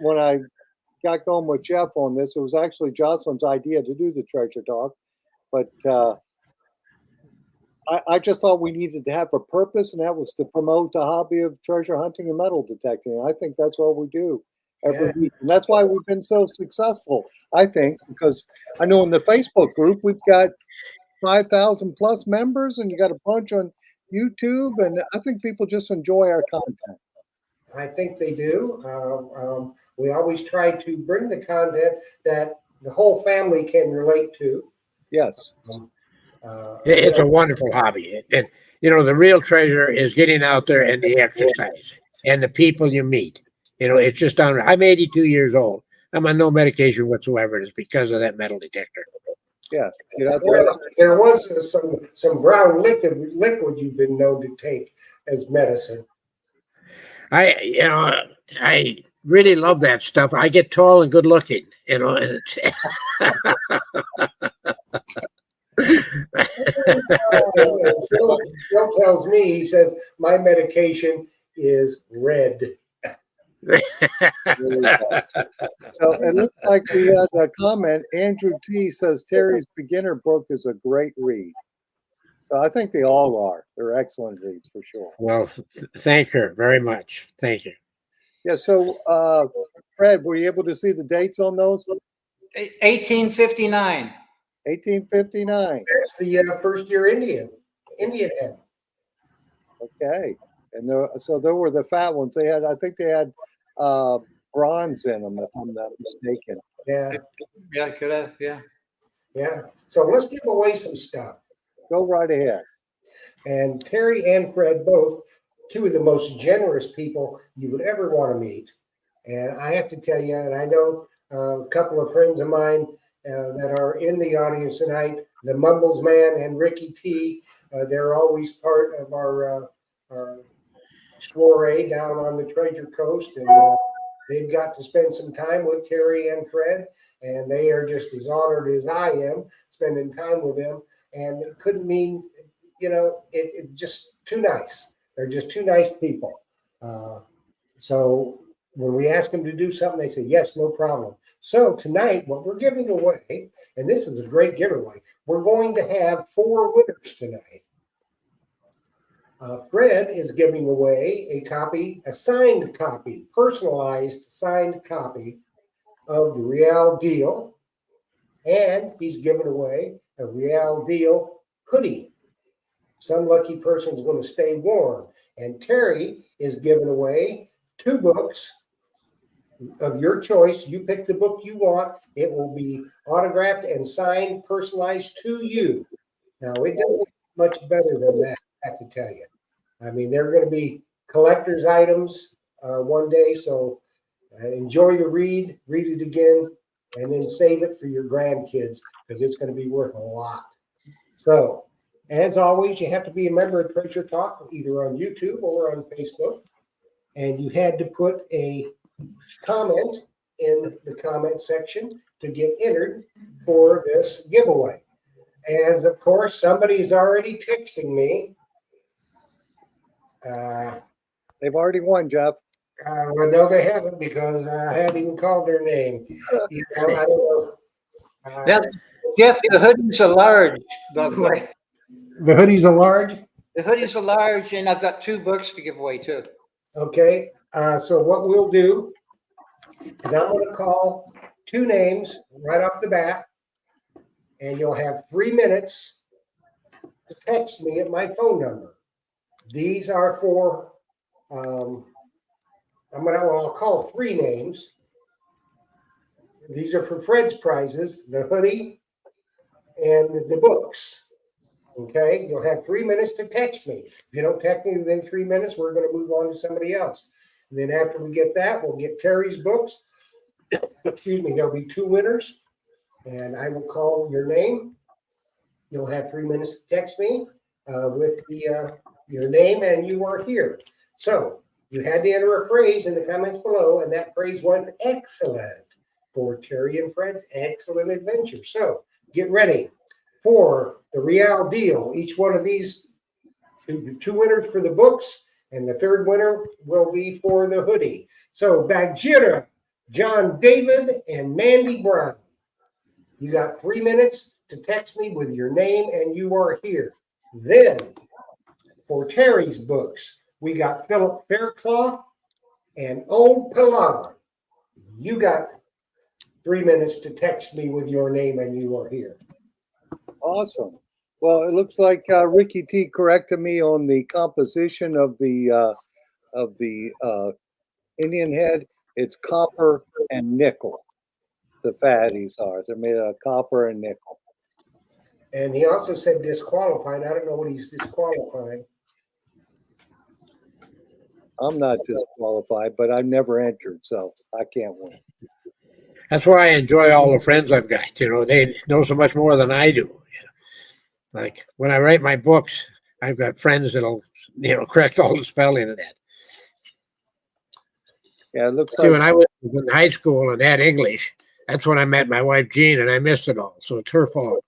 when I got going with Jeff on this, it was actually Jocelyn's idea to do the treasure talk, but I just thought we needed to have a purpose, and that was to promote the hobby of treasure hunting and metal detecting. And I think that's what we do every week, and that's why we've been so successful. I think because I know in the Facebook group we've got 5,000 plus members, and you got a bunch on YouTube, and I think people just enjoy our content. I think they do. We always try to bring the content that the whole family can relate to. Yes. It's a wonderful hobby. And, the real treasure is getting out there and the exercise and the people you meet. It's just unreal. I'm 82 years old. I'm on no medication whatsoever. It's because of that metal detector. Yeah. Get out there. There was some brown liquid you've been known to take as medicine. I really love that stuff. I get tall and good looking, and Phil tells me, he says, my medication is red. So it looks like we had a comment. Andrew T says Terry's beginner book is a great read. So I think they all are. They're excellent reads for sure. Well, thank her very much. Thank you. Yeah. So, Fred, were you able to see the dates on those? 1859. 1859. That's the first year Indian head. Okay. And so there were the fat ones. They had, I think they had bronze in them, if I'm not mistaken. Yeah, Yeah, could have. Yeah. yeah. So let's give away some stuff. Go right ahead. And Terry and Fred, both two of the most generous people you would ever want to meet. And I have to tell you, and I know a couple of friends of mine that are in the audience tonight, the Mumbles Man and Ricky T, they're always part of our soiree down on the Treasure Coast. And they've got to spend some time with Terry and Fred, and they are just as honored as I am spending time with them. And it couldn't mean, it's just too nice. They're just two nice people. So when we ask them to do something, they say, yes, no problem. So tonight, what we're giving away, and this is a great giveaway, we're going to have 4 winners tonight. Fred is giving away a signed copy, personalized signed copy of the Real Deal. And he's giving away a Real Deal hoodie. Some lucky person's going to stay warm. And Terry is giving away 2 books of your choice. You pick the book you want. It will be autographed and signed, personalized to you. Now, it doesn't get much better than that, I have to tell you. I mean, they're going to be collector's items one day. So enjoy the read it again, and then save it for your grandkids because it's going to be worth a lot. So, as always, you have to be a member of Treasure Talk, either on YouTube or on Facebook. And you had to put a comment in the comment section to get entered for this giveaway. And of course, somebody's already texting me. They've already won, Jeff. Well, no, they haven't, because I haven't even called their name. I don't know. Now, Jeff, the hoodies are large, by the way. The hoodies are large. The hoodies are large, and I've got 2 books to give away too. Okay. So what we'll do is I'm going to call 2 names right off the bat, and you'll have 3 minutes to text me at my phone number. These are for, I'll call 3 names. These are for Fred's prizes, the hoodie and the books. Okay, you'll have 3 minutes to text me. If you don't text me within 3 minutes, we're going to move on to somebody else. And then after we get that, we'll get Terry's books. Excuse me, there'll be 2 winners, and I will call your name. You'll have 3 minutes to text me with your name and you are here. So you had to enter a phrase in the comments below, and that phrase was excellent for Terry and Fred's excellent adventure. So get ready for the Real Deal. Each one of these, 2 winners for the books, and the 3rd winner will be for the hoodie. So Bagjira, John David, and Mandy Brown. You got 3 minutes to text me with your name and you are here. Then for Terry's books, we got Philip Faircloth and Old Pilana. You got 3 minutes to text me with your name and you are here. Awesome. Well, it looks like Ricky T corrected me on the composition of the Indian head. It's copper and nickel. The fatties are. They're made out of copper and nickel. And he also said disqualified. I don't know what he's disqualifying. I'm not disqualified, but I've never entered, so I can't win. That's why I enjoy all the friends I've got. They know so much more than I do. Like when I write my books, I've got friends that'll, correct all the spelling of that. Yeah, it looks See, like when I was in high school and had English, that's when I met my wife, Jean, and I missed it all. So it's her fault.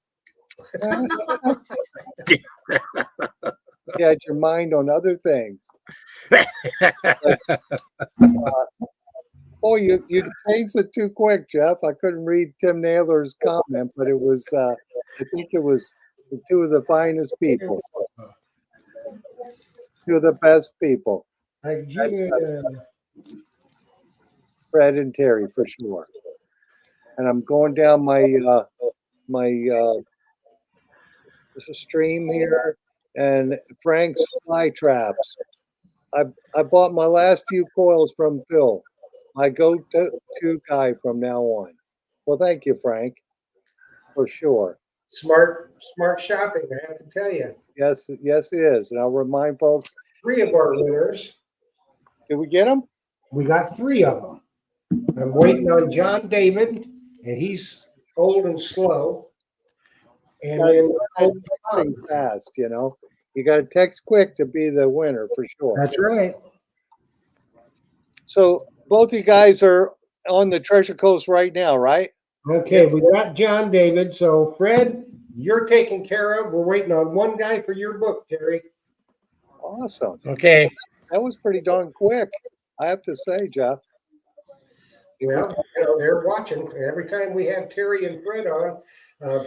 you had your mind on other things. Oh, you changed it too quick, Jeff. I couldn't read Tim Naylor's comment, but it was, I think it was the two of the finest people, two of the best people. That's Fred and Terry for sure. And I'm going down my stream here, and Frank's Fly Traps. I bought my last few coils from Phil. My go-to guy from now on. Well, thank you, Frank, for sure. Smart shopping, I have to tell you. Yes, yes, it is. And I'll remind folks, 3 of our winners. did we get them? We got 3 of them. I'm waiting on John David, and he's old and slow. And then Texting fast, you know. You got to text quick to be the winner for sure. that's right. So both you guys are on the Treasure Coast right now, right? Okay, we got John David. So Fred, you're taken care of. We're waiting on one guy for your book, Terry. Awesome. Okay. That was pretty darn quick, I have to say, Jeff. Well, you know, they're watching. Every time we have Terry and Fred on,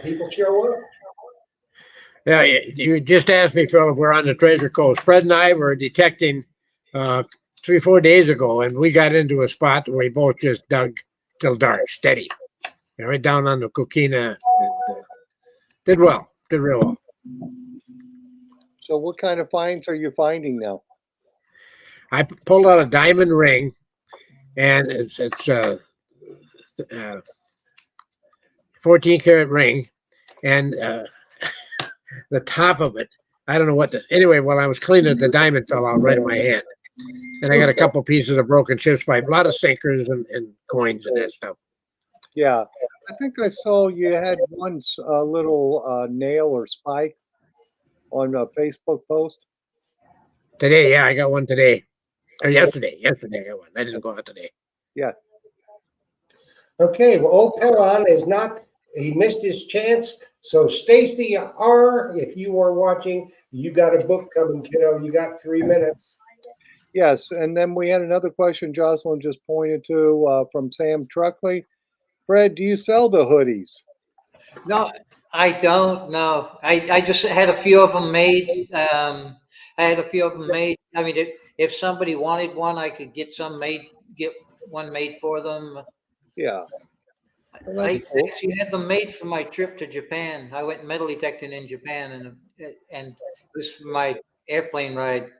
people show up. Yeah, you just asked me, Phil, if we're on the Treasure Coast. Fred and I were detecting 3-4 days ago, and we got into a spot where we both just dug till dark, steady. Right down on the Coquina. And, did real well. So what kind of finds are you finding now? I pulled out a diamond ring, and it's 14 karat ring, and the top of it, I don't know what anyway, while I was cleaning it, the diamond fell out right in my hand. And I got a couple pieces of broken ship's pipe, a lot of sinkers and coins and that stuff. Yeah, I think I saw you had one little nail or spike on a Facebook post. Today, yeah, I got one today. Or yesterday I got one. I didn't go out today. Yeah. Okay, well, old Pelon is not, he missed his chance. So Stacy R., if you are watching, you got a book coming, kiddo. You got 3 minutes. Yes, and then we had another question Jocelyn just pointed to from Sam Truckley. Fred, do you sell the hoodies? No, I don't. No, I just had a few of them made. I had a few of them made. I mean, if somebody wanted one, I could get one made for them. Yeah. Well, I that's cool. actually had them made for my trip to Japan. I went metal detecting in Japan, and it was for my airplane ride.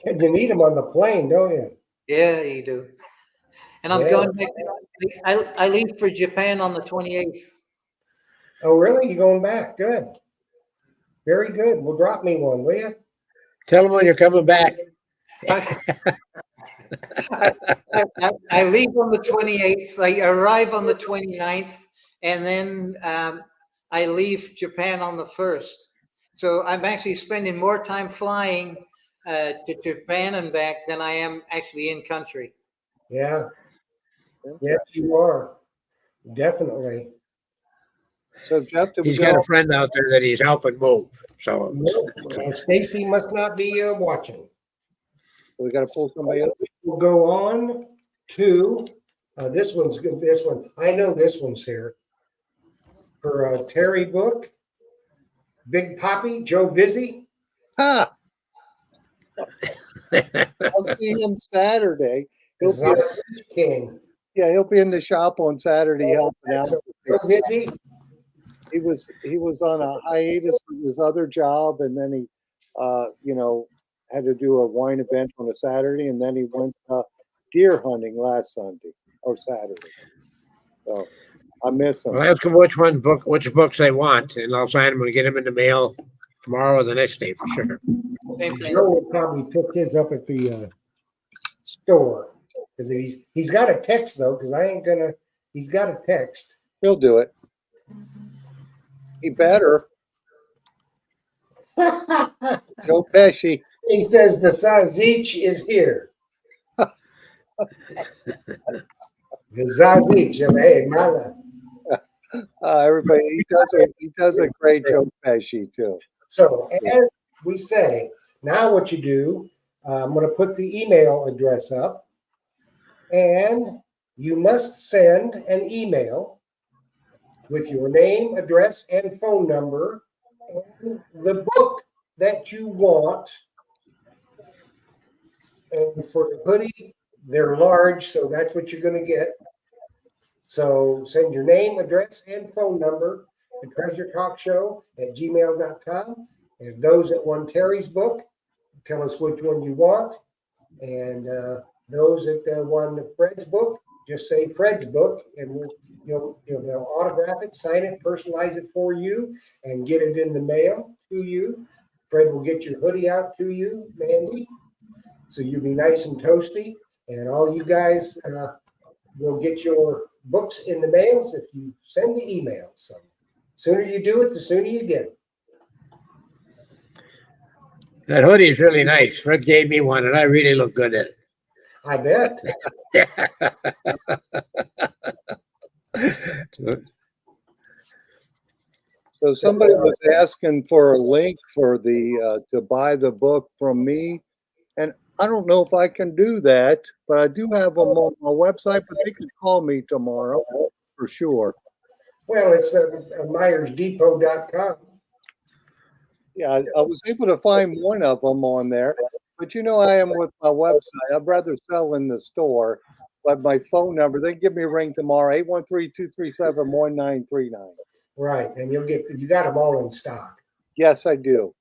You need them on the plane, don't you? Yeah, you do. And I'm Yeah. going back. I leave for Japan on the 28th. Oh, really? You're going back? Good. Very good. Well, drop me one, will you? Tell them when you're coming back. I leave on the 28th. I arrive on the 29th, and then I leave Japan on the 1st. So I'm actually spending more time flying to Japan and back than I am actually in country. Yeah. Yes, you are. Definitely. So Jeff, did we He's go? got a friend out there that he's helping move. So And Stacy must not be watching. We got to pull somebody else. We'll go on to this one's good. This one, I know this one's here for Terry Book, Big Poppy, Joe Busy. Ha! I'll see him Saturday. Sausage King. Yeah, he'll be in the shop on Saturday helping out. So, Joe Busy. He was on a hiatus with his other job, and then he, had to do a wine event on a Saturday, and then he went deer hunting last Sunday or Saturday. So I miss him. well, ask them which books they want, and I'll sign them and get them in the mail tomorrow or the next day for sure. Same thing. Joe will probably pick his up at the store because he's got a text though. Because I ain't gonna. He's got a text. He'll do it. He better. Joe Pesci. He says the Sazich is here. The Sazich, hey, mala. Everybody, he does a great Joe Pesci too. So as we say, now what you do, I'm going to put the email address up, And you must send an email with your name, address, and phone number, and the book that you want. And for the hoodie, they're large, so that's what you're going to get. So send your name, address, and phone number to treasuretalkshow@gmail.com. And those that won Terry's book, tell us which one you want. And those that won Fred's book, just say Fred's book, and they'll autograph it, sign it, personalize it for you, and get it in the mail to you. Fred will get your hoodie out to you, Mandy, so you'll be nice and toasty. And all you guys will get your books in the mails if you send the email. So the sooner you do it, the sooner you get it. That hoodie is really nice. Fred gave me one, and I really look good in it. I bet. So somebody was asking for a link for the to buy the book from me, and I don't know if I can do that, but I do have them on my website. But they can call me tomorrow for sure. Well, it's MyersDepot.com. Yeah, I was able to find one of them on there, but I am with my website. I'd rather sell in the store. But my phone number, they give me a ring tomorrow, 813-237-1939. Right, and you got them all in stock. Yes, I do.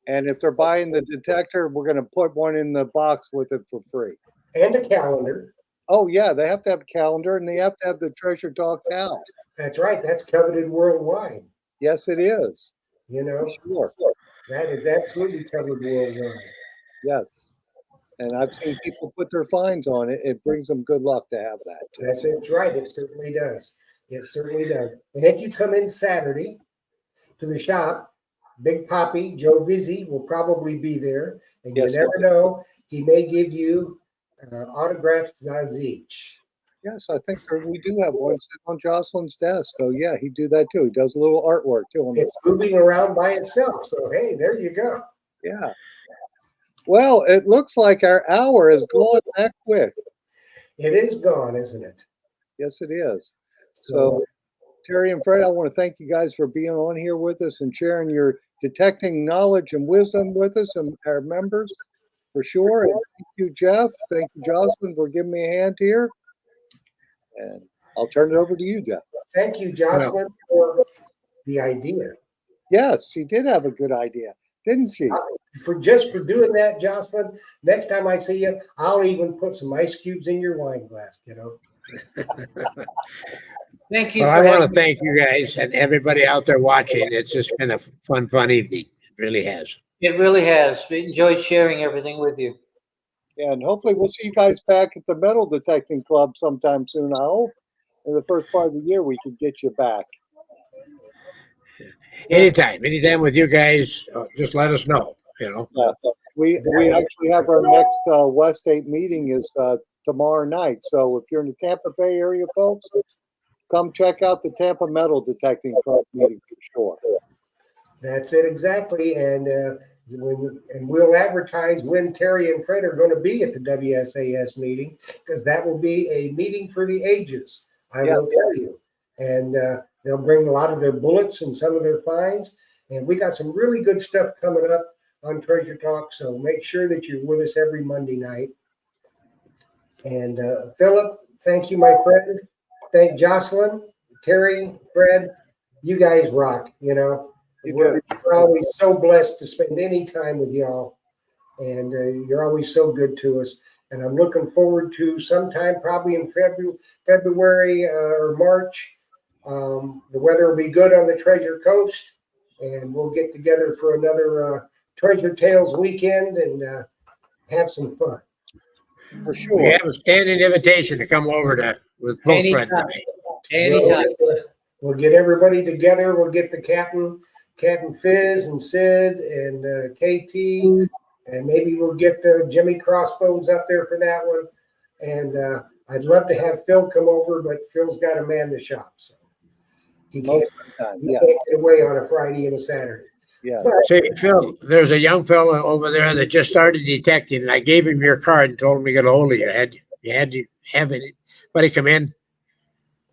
And if they're buying the detector, we're going to put one in the box with it for free. And a calendar. Oh, yeah, they have to have a calendar, and they have to have the Treasure Talk towel. That's right. That's coveted worldwide. Yes, it is. Sure. That is absolutely covered worldwide. Yes. And I've seen people put their fines on it. It brings them good luck to have that. That's right. It certainly does. It certainly does. And if you come in Saturday to the shop, Big Poppy, Joe Vizzi, will probably be there. And you never know, he may give you autographed each. Yes, I think we do have one sitting on Jocelyn's desk. So, yeah, he'd do that too. He does a little artwork too. It's moving around by itself. So, hey, there you go. Yeah. Well, it looks like our hour is gone that quick. It is gone, isn't it? Yes, it is. So, Terry and Fred, I want to thank you guys for being on here with us and sharing your detecting knowledge and wisdom with us and our members for sure. And thank you, Jeff. Thank you, Jocelyn, for giving me a hand here. And I'll turn it over to you, Jeff. Thank you, Jocelyn, for the idea. Yes, she did have a good idea, didn't she? For doing that, Jocelyn, next time I see you, I'll even put some ice cubes in your wine glass, Thank you. Well, I want to thank you guys and everybody out there watching. It's just been a fun evening. It really has. It really has. We enjoyed sharing everything with you. Yeah, and hopefully we'll see you guys back at the Metal Detecting Club sometime soon. I hope in the first part of the year we can get you back. Anytime with you guys, just let us know. Yeah. We actually have our next West State meeting is tomorrow night. So if you're in the Tampa Bay area, folks, come check out the Tampa Metal Detecting Club meeting for sure. That's it exactly, and we'll advertise when Terry and Fred are going to be at the WSAS meeting, because that will be a meeting for the ages. I will tell you, and they'll bring a lot of their bullets and some of their finds, and we got some really good stuff coming up on Treasure Talk. So make sure that you're with us every Monday night. And Philip, thank you, my friend. Thank Jocelyn, Terry, Fred. You guys rock. We're always so blessed to spend any time with y'all, and you're always so good to us. And I'm looking forward to sometime probably in February or March. The weather will be good on the Treasure Coast, and we'll get together for another Treasure Tales weekend and have some fun. For sure. We have a standing invitation to come over with both Fred and I. Anytime. We'll get everybody together. We'll get the Captain Fizz and Sid and KT, and maybe we'll get Jimmy Crossbones up there for that one. And I'd love to have Phil come over, but Phil's got to man the shop, so he can't get away on a Friday and a Saturday. Yeah. Say, Phil, there's a young fellow over there that just started detecting, and I gave him your card and told him to get a hold of you. You had to have anybody come in?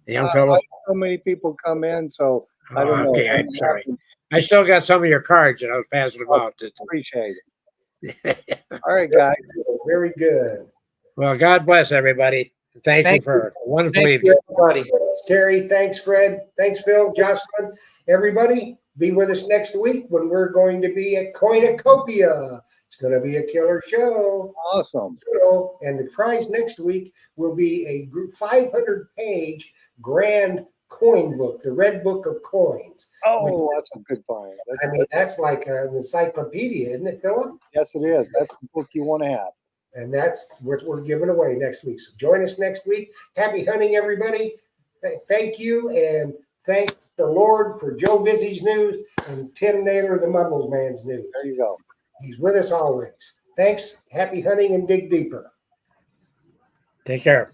The young I fellow? so many people come in, so I don't know. Okay, I'm sorry. I still got some of your cards and I was passing them out. Appreciate it. All right, guys. Very good. Well, God bless everybody. Thank you Thank for a wonderful Thank evening. you, everybody. Terry, thanks, Fred. Thanks, Phil, Jocelyn. Everybody, be with us next week when we're going to be at Coinacopia. It's going to be a killer show. Awesome. And the prize next week will be a group 500-page grand coin book, the Red Book of Coins. Oh, that's a good find. I mean, that's like an encyclopedia, isn't it, Philip? Yes, it is. That's the book you want to have. And that's what we're giving away next week. So join us next week. Happy hunting, everybody. Thank you, and thank the Lord for Joe Vizzi's news and Tim Naylor, the Mumbles Man's news. There you go. He's with us always. Thanks. Happy hunting and dig deeper. Take care.